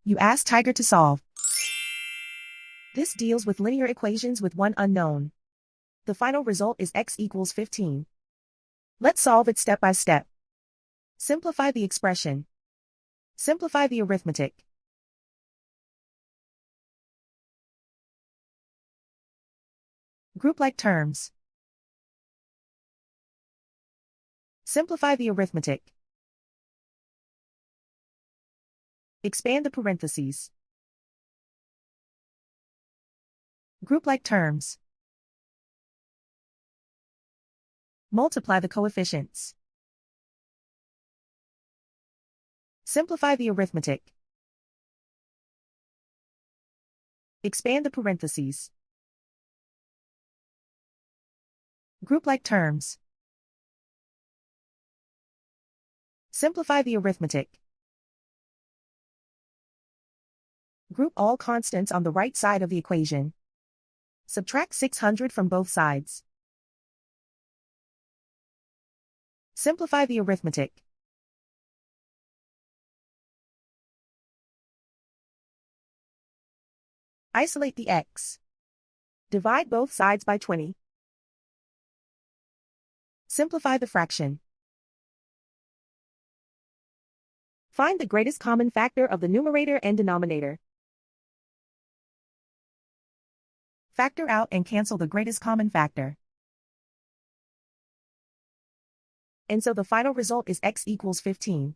You ask Tiger to solve. This deals with linear equations with one unknown. The final result is x equals 15. Let's solve it step by step. Simplify the expression. Simplify the arithmetic. Group like terms. Simplify the arithmetic. Expand the parentheses. Group like terms. Multiply the coefficients. Simplify the arithmetic. Expand the parentheses. Group like terms. Simplify the arithmetic. Group all constants on the right side of the equation. Subtract 600 from both sides. Simplify the arithmetic. Isolate the x. Divide both sides by 20. Simplify the fraction. Find the greatest common factor of the numerator and denominator. Factor out and cancel the greatest common factor. And so the final result is x equals 15.